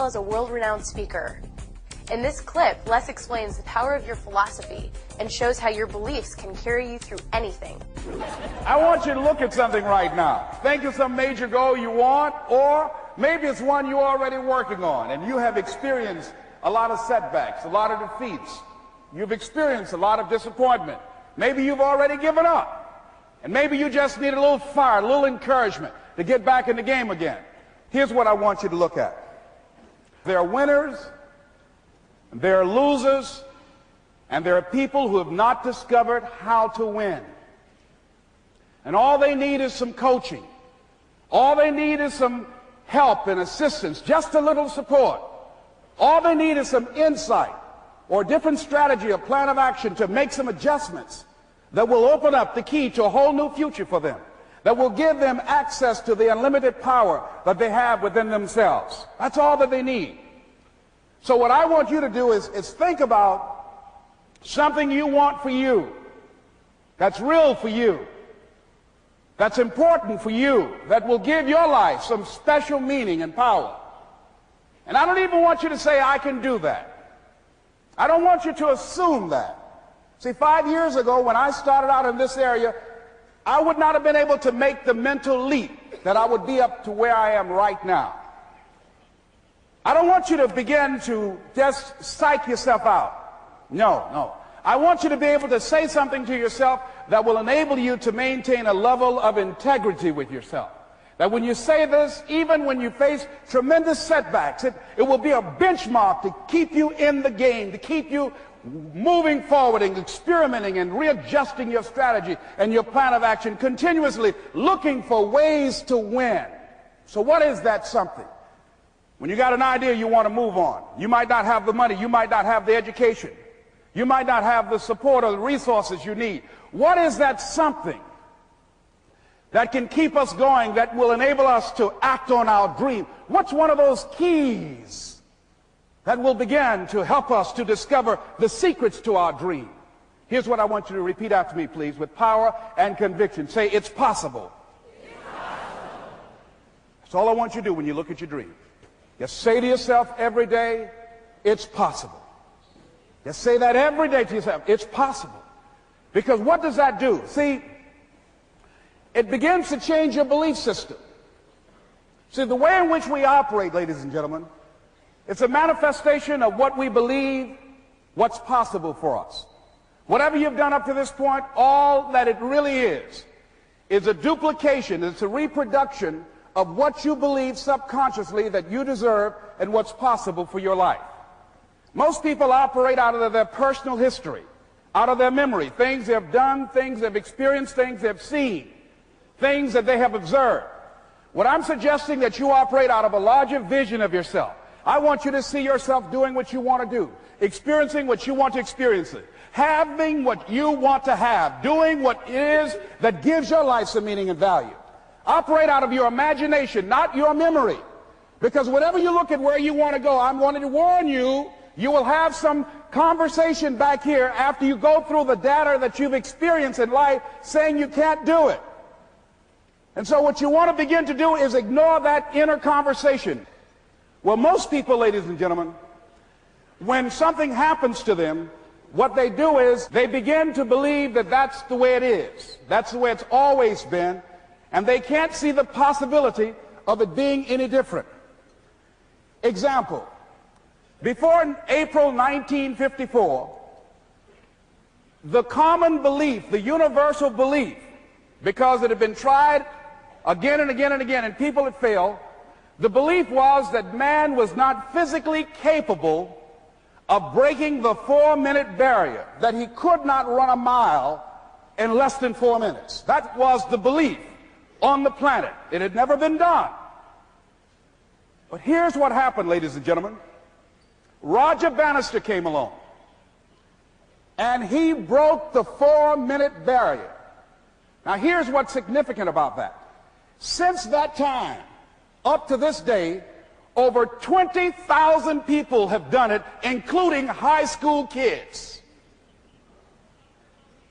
As a world-renowned speaker. In this clip, Les explains the power of your philosophy and shows how your beliefs can carry you through anything. I want you to look at something right now. Think of some major goal you want, or maybe it's one you're already working on and you have experienced a lot of setbacks, a lot of defeats. You've experienced a lot of disappointment. Maybe you've already given up. And maybe you just need a little fire, a little encouragement to get back in the game again. Here's what I want you to look at. There are winners, there are losers, and there are people who have not discovered how to win. And all they need is some coaching. All they need is some help and assistance, just a little support. All they need is some insight or a different strategy, a plan of action to make some adjustments that will open up the key to a whole new future for them, that will give them access to the unlimited power that they have within themselves. That's all that they need. So what I want you to do is think about something you want for you, that's real for you, that's important for you, that will give your life some special meaning and power. And I don't even want you to say, I can do that. I don't want you to assume that. See, 5 years ago when I started out in this area, I would not have been able to make the mental leap that I would be up to where I am right now. I don't want you to begin to just psych yourself out. No. I want you to be able to say something to yourself that will enable you to maintain a level of integrity with yourself. That when you say this, even when you face tremendous setbacks, it will be a benchmark to keep you in the game, to keep you moving forward and experimenting and readjusting your strategy and your plan of action, continuously looking for ways to win. So what is that something? When you got an idea you want to move on, you might not have the money, you might not have the education, you might not have the support or the resources you need. What is that something that can keep us going, that will enable us to act on our dream? What's one of those keys that will begin to help us to discover the secrets to our dream? Here's what I want you to repeat after me, please, with power and conviction. Say, it's possible. It's possible. That's all I want you to do when you look at your dream. Just say to yourself every day, it's possible. Just say that every day to yourself, it's possible. Because what does that do? See, it begins to change your belief system. See, the way in which we operate, ladies and gentlemen, it's a manifestation of what we believe, what's possible for us. Whatever you've done up to this point, all that it really is a duplication, it's a reproduction of what you believe subconsciously that you deserve and what's possible for your life. Most people operate out of their personal history, out of their memory, things they've done, things they've experienced, things they've seen, things that they have observed. What I'm suggesting that you operate out of a larger vision of yourself. I want you to see yourself doing what you want to do, experiencing what you want to experience, having what you want to have, doing what it is that gives your life some meaning and value. Operate out of your imagination, not your memory. Because whenever you look at where you want to go, I'm wanting to warn you, you will have some conversation back here after you go through the data that you've experienced in life saying you can't do it. And so what you want to begin to do is ignore that inner conversation. Well, most people, ladies and gentlemen, when something happens to them, what they do is they begin to believe that that's the way it is. That's the way it's always been. And they can't see the possibility of it being any different. Example, before April 1954, the common belief, the universal belief, because it had been tried again and again and again and people had failed, the belief was that man was not physically capable of breaking the 4-minute barrier, that he could not run a mile in less than 4 minutes. That was the belief on the planet. It had never been done. But here's what happened, ladies and gentlemen. Roger Bannister came along, and he broke the 4-minute barrier. Now here's what's significant about that. Since that time, up to this day, over 20,000 people have done it, including high school kids.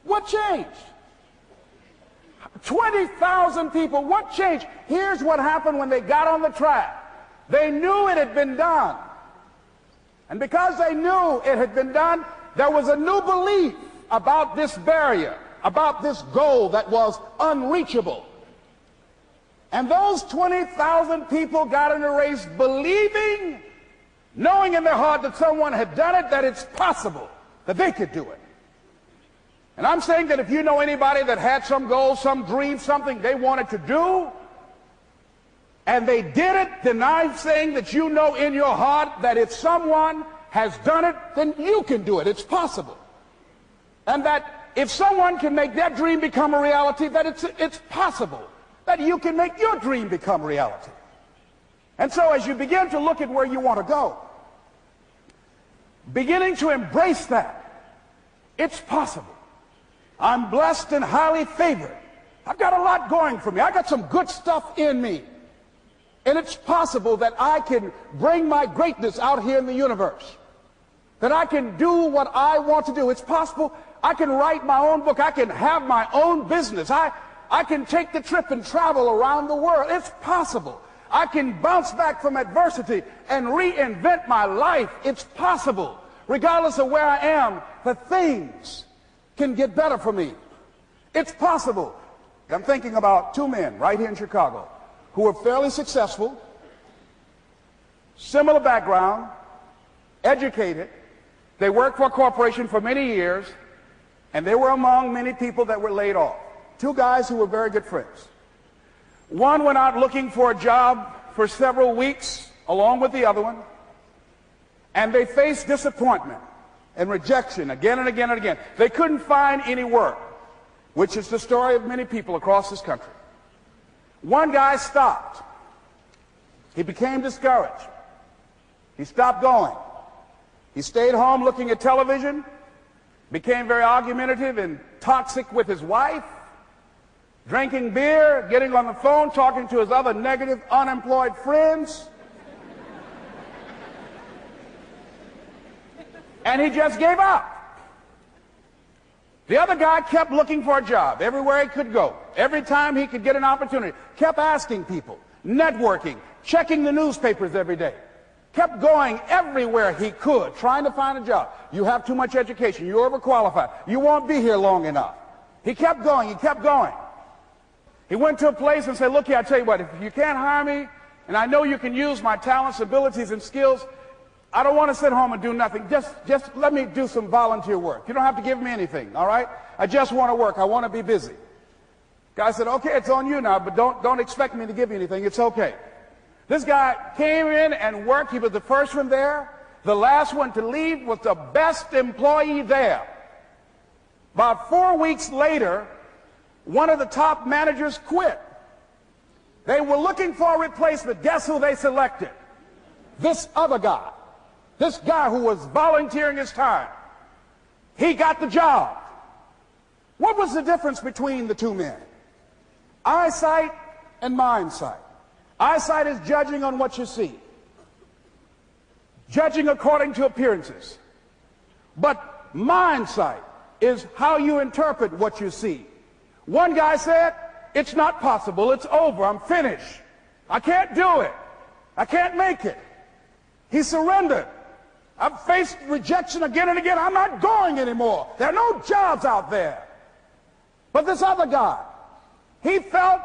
What changed? 20,000 people. What changed? Here's what happened when they got on the track. They knew it had been done. And because they knew it had been done, there was a new belief about this barrier, about this goal that was unreachable. And those 20,000 people got in a race believing, knowing in their heart that someone had done it, that it's possible, that they could do it. And I'm saying that if you know anybody that had some goal, some dream, something they wanted to do, and they did it, then I'm saying that you know in your heart that if someone has done it, then you can do it. It's possible. And that if someone can make their dream become a reality, that it's possible that you can make your dream become reality. And so as you begin to look at where you want to go, beginning to embrace that, it's possible. I'm blessed and highly favored. I've got a lot going for me. I got some good stuff in me. And it's possible that I can bring my greatness out here in the universe. That I can do what I want to do. It's possible I can write my own book. I can have my own business. I can take the trip and travel around the world. It's possible. I can bounce back from adversity and reinvent my life. It's possible. Regardless of where I am, that things can get better for me. It's possible. I'm thinking about two men right here in Chicago who were fairly successful, similar background, educated. They worked for a corporation for many years, and they were among many people that were laid off. Two guys who were very good friends. One went out looking for a job for several weeks along with the other one, and they faced disappointment and rejection again and again and again. They couldn't find any work, which is the story of many people across this country. One guy stopped. He became discouraged. He stopped going. He stayed home looking at television, became very argumentative and toxic with his wife, drinking beer, getting on the phone, talking to his other negative, unemployed friends. And he just gave up. The other guy kept looking for a job everywhere he could go. Every time he could get an opportunity, kept asking people, networking, checking the newspapers every day. Kept going everywhere he could, trying to find a job. You have too much education. You're overqualified. You won't be here long enough. He kept going. He kept going. He went to a place and said, look here, I tell you what, if you can't hire me, and I know you can use my talents, abilities, and skills, I don't want to sit home and do nothing. Just let me do some volunteer work. You don't have to give me anything, all right? I just want to work. I want to be busy. Guy said, okay, it's on you now, but don't expect me to give you anything. It's okay. This guy came in and worked. He was the first one there. The last one to leave was the best employee there. About 4 weeks later, one of the top managers quit. They were looking for a replacement. Guess who they selected? This other guy. This guy who was volunteering his time. He got the job. What was the difference between the two men? Eyesight and mindsight. Eyesight is judging on what you see. Judging according to appearances. But mindsight is how you interpret what you see. One guy said, it's not possible, it's over, I'm finished. I can't do it. I can't make it. He surrendered. I've faced rejection again and again. I'm not going anymore. There are no jobs out there. But this other guy, he felt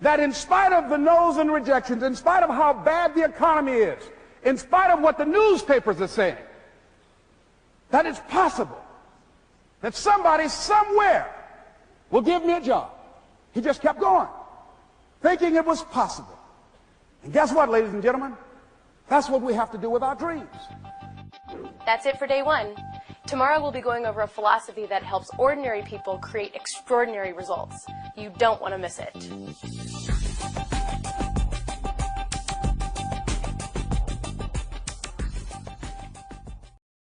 that in spite of the no's and rejections, in spite of how bad the economy is, in spite of what the newspapers are saying, that it's possible that somebody somewhere will give me a job. He just kept going, thinking it was possible. And guess what, ladies and gentlemen? That's what we have to do with our dreams. That's it for day one. Tomorrow we'll be going over a philosophy that helps ordinary people create extraordinary results. You don't want to miss it.